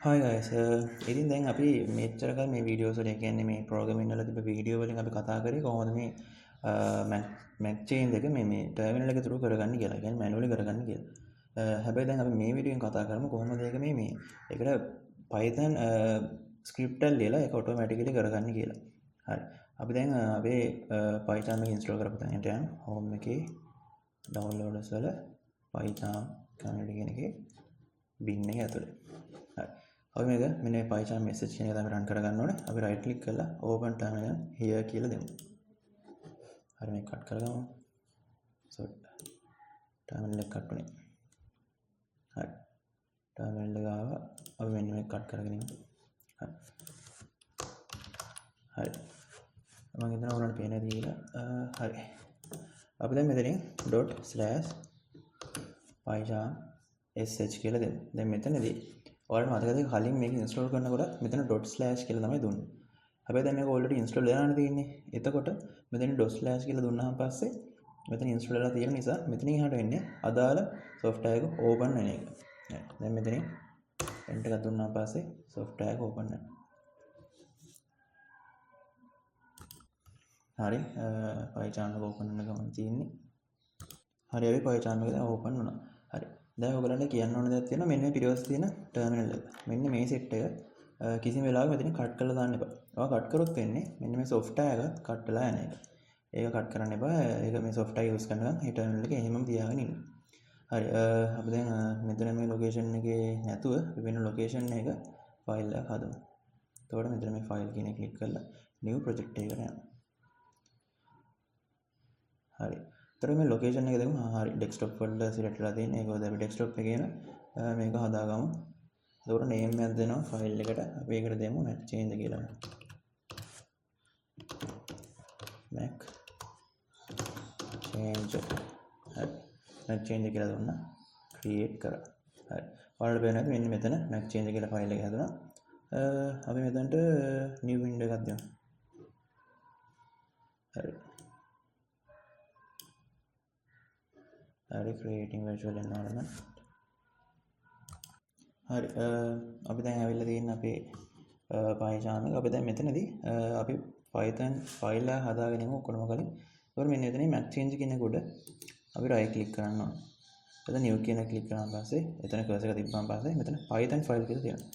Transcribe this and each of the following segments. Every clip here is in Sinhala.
Hi guys, ඉතින් දැන් අපි මෙච්චර කල් මේ වීඩියෝස් වල කියන්නේ මේ ප්‍රෝග්‍රෑමින් වල තිබ්බ වීඩියෝ වලින් අපි කතා කරේ කොහොමද මේ මැක් චේන්ජ් එක මේ ටර්මිනල් එක through කරගන්නේ කියලා. කියන්නේ මැනුවලි කරගන්නේ කියලා. හැබැයි දැන් අපි මේ වීඩියෝෙන් කතා කරමු කොහොමද ඒක මේ ඒකට Python ස්ක්‍රිප්ට් එකක් ලියලා ඒක ඔටෝමැටිකලි කරගන්නේ කියලා. හරි. අපි දැන් අපේ Python එක ඉන්ස්ටෝල් කරපු තැනට යමු. home එකේ downloaders වල Python community කියන එකේ bin එක ඇතුලේ. හරි. අපි මේක මෙන්න මේ Python message කියන එක තමයි run කරගන්න ඕනේ. අපි right click කරලා open terminal here කියලා දෙමු. හරි මේක cut කරගමු. so terminal එක cut වුණේ. හරි. terminal එක ආවා. අපි මෙන්න මේක cut කරගෙන ඉමු. හරි. හරි. මම හිතනවා ඔයාලට පේන දේ කියලා. හරි. අපි දැන් මෙතනින් ./python sh කියලා දෙමු. දැන් මෙතනදී ඔයාලට මතකද කලින් මේක ඉන්ස්ටෝල් කරනකොට මෙතන ./ කියලා තමයි දුන්නේ. හැබැයි දැන් මේක ඔල්රෙඩි ඉන්ස්ටෝල් වෙලානේ තියෙන්නේ. එතකොට මෙතන ./ කියලා දුන්නාම පස්සේ මෙතන ඉන්ස්ටෝල් වෙලා තියෙන නිසා මෙතනින් එහාට වෙන්නේ අදාළ software එක open වෙන එක. දැන් මෙතනින් enter එකක් දුන්නාම පස්සේ software එක open වෙනවා. හරි Python එක open වෙන ගමන් තියෙන්නේ. හරි අපි Python එක දැන් open වුණා. හරි. දැන් ඔයගලන්ට කියන්න ඕන දෙයක් තියෙනවා. මෙන්න මේ පිටුපස්සේ තියෙන ටර්මිනල් එක. මෙන්න මේ සෙට් එක කිසිම වෙලාවක මෙතන කට් කරලා දාන්න එපා. ඔයා කට් කරොත් වෙන්නේ මෙන්න මේ software එක කට් වෙලා යන එක. ඒක කට් කරන්න එපා. ඒක මේ software use කරනකම් මේ ටර්මිනල් එක එහෙමම තියාගෙන ඉන්න. හරි. අපි දැන් මෙතන මේ location එකේ නැතුව අපි වෙන location එක file එකක් හදමු. එතකොට මෙතන මේ file කියන එක click කරලා new project එකකට යනවා. හරි. තර මේ ලොකේෂන් එක දෙමු. හරි ඩෙස්ක්ටොප් වල සිලෙක්ට් වෙලා තියෙන. ඒකෝද අපි ඩෙස්ක්ටොප් එකේ න මේක හදාගමු. එතකොට නේම් එකක් දෙනවා ෆයිල් එකට. අපි ඒකට දෙමු mac change කියලා. mac change. හරි. mac change කියලා දුන්නා. create කරා. හරි. ඔයාලට පේනවා මෙන්න මෙතන mac change කියලා ෆයිල් එක හැදුනා. අපි මෙතනට new window එකක් දෙමු. හරි. හරි creating virtual environment. හරි අපි දැන් ඇවිල්ලා තියෙන අපේ Python එක. අපි දැන් මෙතනදී අපි Python ෆයිල් එක හදාගෙන ඉමු ඔක්කොම කලින්. ඒකට මෙන්න එතන mac change කියන කොට අපි right click කරන්න ඕනේ. එතන new කියන click කරාන් පස්සේ එතන cursor එක තිබ්බාන් පස්සේ මෙතන Python file කියලා තියෙනවා.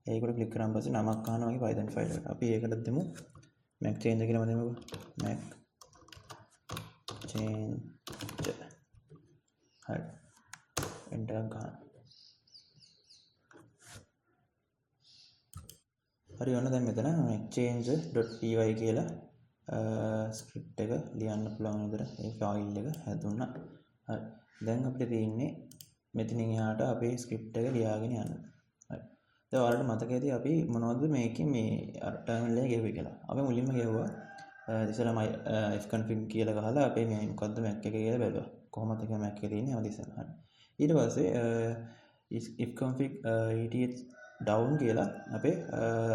ඒකට click කරාන් පස්සේ නමක් අහනවා වගේ Python file එකට. අපි ඒකට දෙමු mac change කියලාම දෙමුකෝ. mac change. හරි. enter එකක් ගන්න. හරි ඔන්න දැන් මෙතන change.py කියලා ස්ක්‍රිප්ට් එක ලියන්න පුළුවන් විදිහට ඒ ෆයිල් එක හැදුණා. හරි. දැන් අපිට තියෙන්නේ මෙතනින් එහාට අපේ ස්ක්‍රිප්ට් එක ලියාගෙන යන්න. හරි. දැන් ඔයාලට මතක ඇති අපි මොනවද මේකේ මේ ටර්මිනල් එක ගෙවුවේ කියලා. අපි මුලින්ම ගෙවුවා ඉතින්සලම fconfig කියලා ගහලා අපේ මේ මොකද්ද Mac එක කියලා බැලුවා. කොහොමද ඒක Mac එකේ තියෙන්නේ අවදිසන. හරි. ඊට පස්සේ ifconfig eth down කියලා අපේ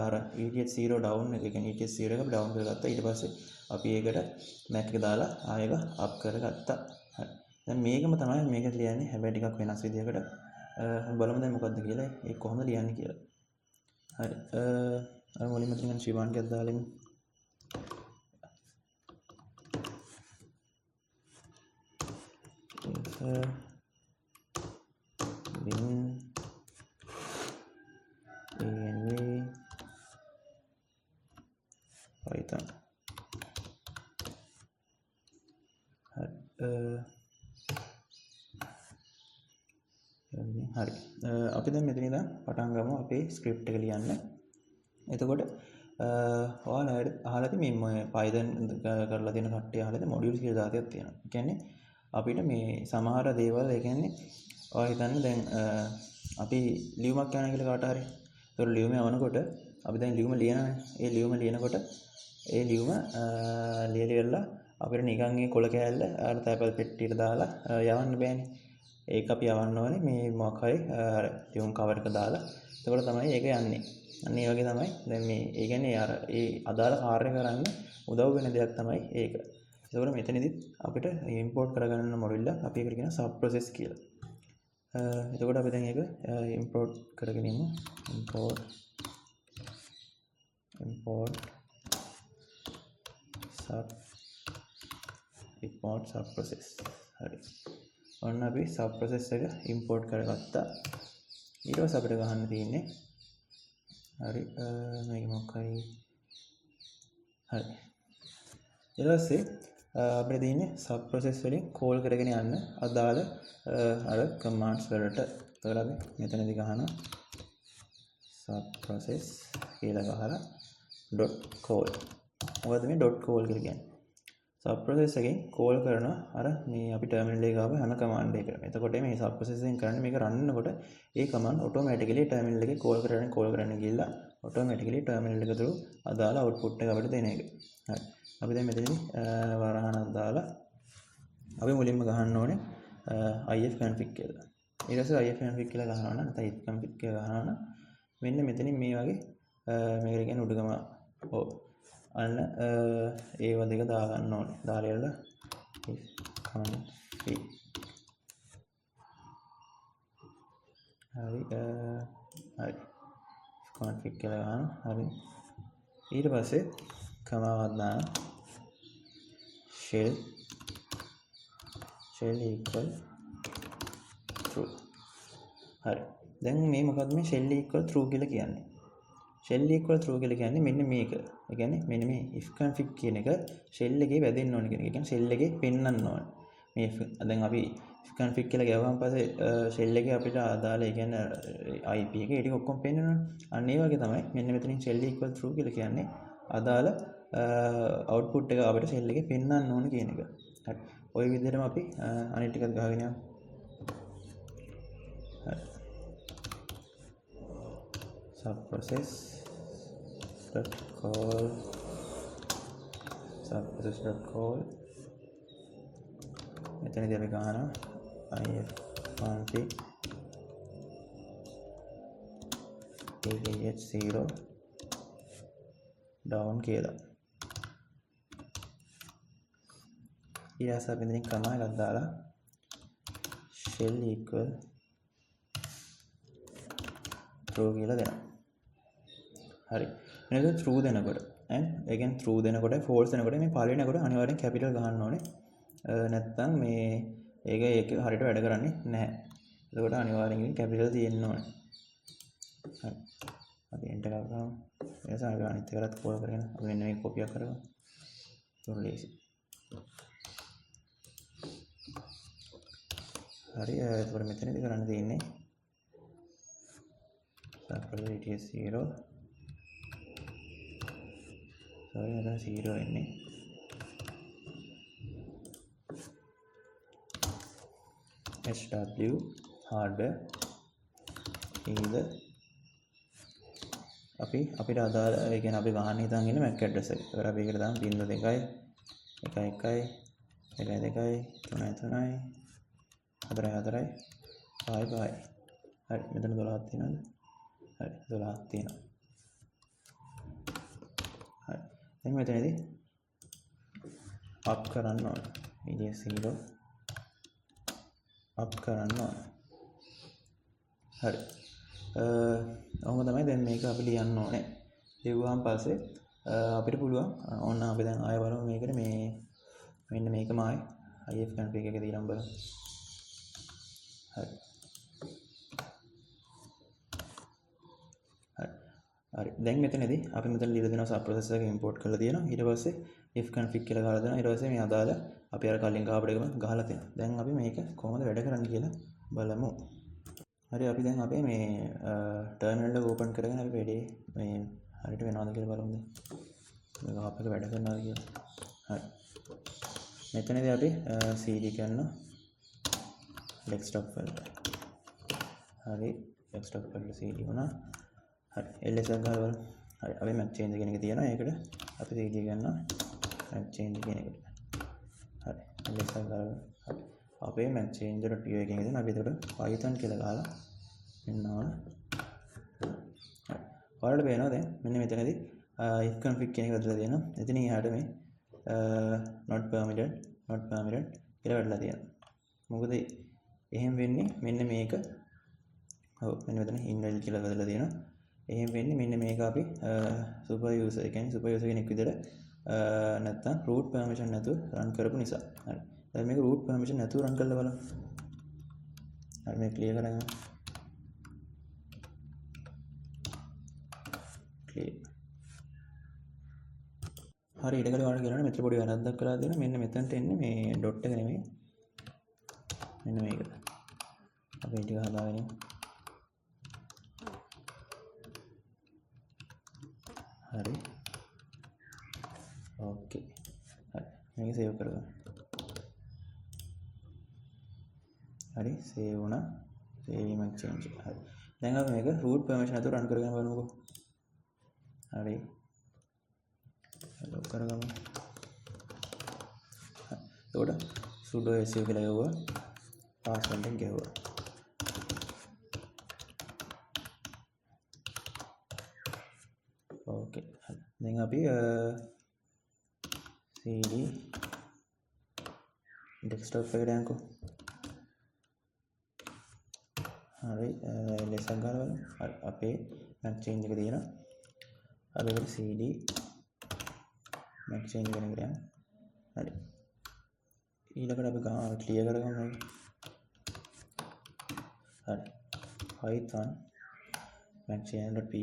අර eth0 down එක කියන්නේ eth0 එක අපි down කරගත්තා. ඊට පස්සේ අපි ඒකට Mac එක දාලා ආයෙක up කරගත්තා. හරි. දැන් මේකම තමයි මේකට ලියන්නේ. හැබැයි ටිකක් වෙනස් විදිහකට. බලමු දැන් මොකද්ද කියලා. ඒක කොහොමද ලියන්නේ කියලා. හරි. අර මුලින්ම තියෙන ශ්‍රීමාන් එකක් දාලා ඉමු. bin env python. හරි. අපි දැන් මෙතන ඉඳන් පටන් ගමු අපේ ස්ක්‍රිප්ට් එක ලියන්න. එතකොට ඔයාලා අහලා තියෙන මේ Python කරලා තියෙන කට්ටිය අහලා තියෙන මොඩියුල්ස් කියලා දාතියක් තියෙනවා. ඒ කියන්නේ අපිට මේ සමහර දේවල් ඒ කියන්නේ ඔයා හිතන්න දැන් අපි ලියුමක් යන කියලා කාට හරි. ඒතකොට ලියුම යවනකොට අපි දැන් ලියුම ලියනවානේ. ඒ ලියුම ලියනකොට ඒ ලියුම ලියලා අපිට නිකන් ඒ කොළ කෑල්ල අර තැපල් පෙට්ටියට දාලා යවන්න බෑනේ. ඒක අපි යවන්න ඕනේ මේ මොකක් හරි අර ලියුම් කවර් එක දාලා. එතකොට තමයි ඒක යන්නේ. අන්න ඒ වගේ තමයි දැන් මේ ඒ කියන්නේ අර ඒ අදාළ කාර්ය කරන්න උදව් වෙන දෙයක් තමයි ඒක. ඒකෝර මෙතනදිත් අපිට ඉම්පෝර්ට් කරගන්න මොඩියුල් එක අපි ඒකට කියන සබ් ප්‍රොසෙස් කියලා. එතකොට අපි දැන් ඒක ඉම්පෝර්ට් කරගෙන ඉමු. import sub process. හරි. ඔන්න අපි sub process එක import කරගත්තා. ඊට පස්සේ අපිට ගහන්න තියෙන්නේ හරි මේක මොකක්යි හරි. ඊට පස්සේ අපිට තියෙන්නේ sub process වලින් call කරගෙන යන්න අදාළ අර commands වලට. ඒකට අපි මෙතනදී ගහනවා sub process කියලා ගහලා .call. මොකද මේ .call කියලා කියන්නේ sub process එකෙන් call කරනවා අර මේ අපි terminal එක ගාව හැම command එකකටම. එතකොට මේ sub process එකෙන් කරන්නේ මේක run වෙනකොට ඒ command automatically terminal එකේ call කරන්න ගිහිල්ලා automatically terminal එක through අදාළ output එක අපිට දෙන එක. හරි. අපි දැන් මෙතනදී වරහණක් දාලා අපි මුලින්ම ගහන්න ඕනේ if config කියලා. ඊට පස්සේ if config කියලා ගහනවා නම් නැත්නම් if config කියලා ගහනවා නම් මෙන්න මෙතනින් මේ වගේ මේකට කියන්නේ උඩගම අන්න ඒව දෙක දාගන්න ඕනේ. දාලා ඉවරලා if config හරි config කියලා ගහනවා. හරි. ඊට පස්සේ කමාවක් දාන shell equal true. හරි. දැන් මේ මොකද්ද මේ shell equal true කියලා කියන්නේ? shell equal true කියලා කියන්නේ මෙන්න මේක. ඒ කියන්නේ මෙන්න මේ if config කියන එක shell එකේ වැදෙන්න ඕන කියන එක. ඒ කියන්නේ shell එකේ පෙන්වන්න ඕන. මේ දැන් අපි if config කියලා ගියාම පස්සේ shell එකේ අපිට අදාළ ඒ කියන්නේ IP එක ඒ ටික ඔක්කොම පෙන්වනවනේ. අන්න ඒ වගේ තමයි මෙන්න මෙතනින් shell equal true කියලා කියන්නේ අදාළ output එක අපිට shell එකේ පෙන්වන්න ඕන කියන එක. හරි. ওই විදිහටම අපි අනිත් ටිකත් ගහගෙන යමු. හරි. sub process .call subprocess.call මෙතනදී අපි ගන්නවා if config AH0 down කියලා. ඊට අපි මෙතනින් command එකක් දාලා shell equal true කියලා දෙනවා. හරි. මේක true දෙනකොට ඒ කියන්නේ true දෙනකොට false දෙනකොට මේ පළවෙනි කොට අනිවාර්යෙන් capital ගහන්න ඕනේ. නැත්නම් මේ ඒක හරියට වැඩ කරන්නේ නැහැ. එතකොට අනිවාර්යෙන් capital තියෙන්න ඕනේ. හරි. අපි enter කරගමු. ඊට පස්සේ අපි අනිත් එකකට call කරගෙන අපි මෙන්න මේක copy කරගමු. ඒක ලේසි. හරි. එතකොට මෙතනදී කරන්න තියෙන්නේ subprocess ATS 0 sorry ada 0 ini HW hardware either අපිට අදාළ ඒ කියන්නේ අපි ගහන්න හිතන් ඉන්නේ MAC address එක. ඒකට අපි ඒකට දාමු 02 11 12 3 3 4 4 5 5. හරි මෙතන 12ක් තියෙනවද? හරි 12ක් තියෙනවා. හරි. දැන් මෙතනදී up කරන්න ඕන. AJ0 up කරන්න ඕන. හරි. ඔහොම තමයි දැන් මේක අපි ලියන්න ඕනේ. ලියුවාන් පස්සේ අපිට පුළුවන් ඕන අපි දැන් ආයෙ බලමු මේකට මේ මෙන්න මේකම ආයෙ if config එක දාලා බලමු. හරි. හරි. දැන් මෙතනදී අපි මෙතන ලියලා දෙනවා sub process එක import කරලා තියෙනවා. ඊට පස්සේ if config කියලා ගහලා දෙනවා. ඊට පස්සේ මේ අදාළ අපි අර කලින් ගහපු එකම ගහලා තියෙනවා. දැන් අපි මේක කොහොමද වැඩ කරන්නේ කියලා බලමු. හරි අපි දැන් අපේ මේ terminal එක open කරගෙන අපි වැඩේ මේ හරියට වෙනවද කියලා බලමු දැන්. මේක අපිට වැඩ කරනවාද කියලා. හරි. මෙතනදී අපි cd කරනවා desktop වලට. හරි. desktop වලට cd වුණා. හරි ls එක ගහලා බලමු. හරි අපි map change කියන එක තියෙනවා. ඒකට අපි cd ගන්නවා map change කියන එකට. හරි ls එක ගහලා හරි අපේ map change.py එකෙන් ඉතින් අපි ඒකට python කියලා ගහලා මෙන්න ඕන. හරි ඔයාලට පේනවා දැන් මෙන්න මෙතනදී if config කියන එක වැදලා තියෙනවා. එතන එහාට මේ not permitted කියලා වැදලා තියෙනවා. මොකද එහෙම වෙන්නේ මෙන්න මේක. ඔව් මෙන්න මෙතන invalid කියලා ගදලා තියෙනවා. එහෙම වෙන්නේ මෙන්න මේක අපි සුපර් යූසර් ඒ කියන්නේ සුපර් යූසර් කෙනෙක් විදිහට නැත්තම් root permission නැතුව run කරපු නිසා. හරි. දැන් මේක root permission නැතුව run කරලා බලමු. හරි මේක clear කරගන්න. clear. හරි ඊට කලින් ඔයාලට කියනවා මෙතන පොඩි වැරද්දක් කරලා තියෙනවා. මෙන්න මෙතනට එන්නේ මේ dot එක නෙමෙයි. මෙන්න මේක. අපි ටික හදාගෙන යමු. හරි. ඕකේ. හරි. මේක සේව් කරගන්න. හරි සේව් වුණා. saving and change. හරි. දැන් අපි මේක root permission නැතුව run කරගෙන බලමුකෝ. හරි. ලොක් කරගමු. එතකොට sudo su කියලා යවුවා. password එක ගෙවුවා. ඕකේ. හරි. දැන් අපි cd desktop එකට යන්කෝ. හරි ls එකක් ගාලා බලමු. හරි අපේ mac change එක තියෙනවා. අපි ඒකට cd mac change කරගෙන යමු. හරි. ඊළඟට අපි ක්ලියර් කරගමු මේක. හරි. python mac.py.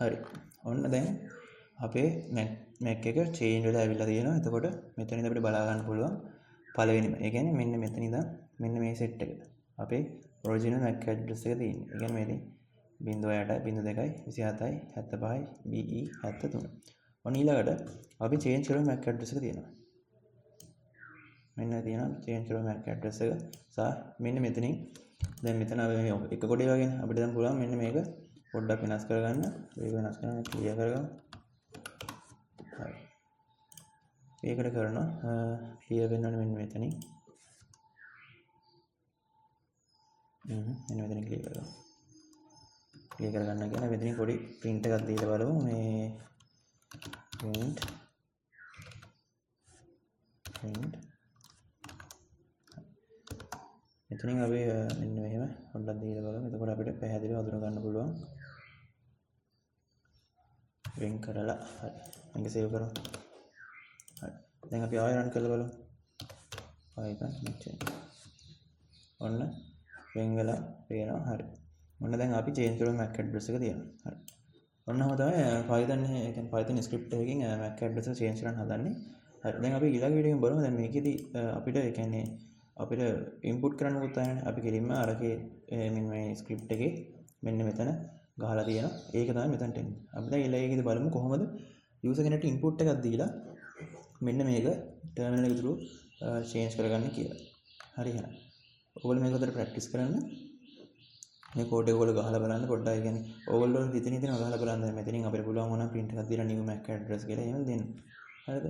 හරි. ඔන්න දැන් අපේ mac එක change වෙලා ඇවිල්ලා තියෙනවා. එතකොට මෙතනින් අපිට බලා ගන්න පුළුවන් පළවෙනිම. ඒ කියන්නේ මෙන්න මෙතන ඉඳන් මෙන්න මේ set එක. අපේ original mac address එක තියෙන්නේ. ඒ කියන්නේ මේ 0.8 0.2 27 75 BE 73. ඔන්න ඊළඟට අපි change කරමු mac address එක තියෙනවා. මෙන්න තියෙනවා change කරමු mac address එක. සහ මෙන්න මෙතනින් දැන් මෙතන අපි එක කොටේ වගේ අපිට දැන් පුළුවන් මෙන්න මේක පොඩ්ඩක් වෙනස් කරගන්න. ඒක වෙනස් කරන්න ක්ලියර් කරගමු. හරි. ඒකට කරනවා ක්ලියර් වෙනවනේ මෙන්න මෙතනින්. මෙන්න මෙතනින් ක්ලියර් කරගමු. ක්ලියර් කරගන්න කියන මෙතනින් පොඩි print එකක් දීලා බලමු. මේ print මෙතනින් අපි මෙන්න මෙහෙම පොඩ්ඩක් දීලා බලමු. එතකොට අපිට පැහැදිලිව අඳුර ගන්න පුළුවන්. වෙන් කරලා හරි. මේක සේව් කරමු. හරි. දැන් අපි ආයෙ run කරලා බලමු. python change. ඔන්න වෙන් වෙලා පේනවා. හරි. ඔන්න දැන් අපි change කරමු mac address එක තියෙනවා. හරි. ඔන්නම තමයි Python ඒ කියන්නේ Python script එකකින් mac address එක change කරන්න හදන්නේ. හරි. දැන් අපි ඊළඟ වීඩියෝ එකෙන් බලමු. දැන් මේකෙදි අපිට ඒ කියන්නේ අපිට input කරන්න මොකුත් නැහැ. අපි කෙලින්ම අරකේ මෙන්න මේ script එකේ මෙන්න මෙතන ගහලා තියෙනවා. ඒක තමයි මෙතනට එන්නේ. අපි දැන් ඊළඟ බලමු කොහොමද user කෙනෙක්ට input එකක් දීලා මෙන්න මේක terminal එක through change කරගන්න කියලා. හරි එහෙනම්. ඔයගොල්ලෝ මේක උඩට practice කරන්න. මේ කෝඩ් එක ඔයගොල්ලෝ ගහලා බලන්න පොඩ්ඩක්. ඒ කියන්නේ ඔයගොල්ලෝ හිතන ගහලා බලන්න. මෙතනින් අපිට පුළුවන් වුණා print එකක් දීලා new mac address කියලා එහෙම දෙන්න. හරිද?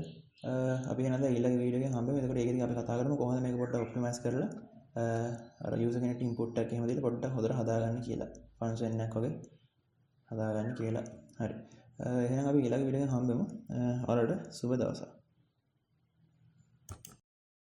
අපි එහෙනම් ඊළඟ වීඩියෝ එකෙන් හම්බෙමු. එතකොට ඒකෙදි අපි කතා කරමු කොහොමද මේක පොඩ්ඩක් ඔප්ටිමයිස් කරලා අර user කෙනෙක්ට input එකක් එහෙම දීලා පොඩ්ඩක් හොඳට හදාගන්න කියලා. function එකක් වගේ හදාගන්න කියලා. හරි. එහෙනම් අපි ඊළඟ වීඩියෝ එකෙන් හම්බෙමු. ඔයාලට සුබ දවසක්.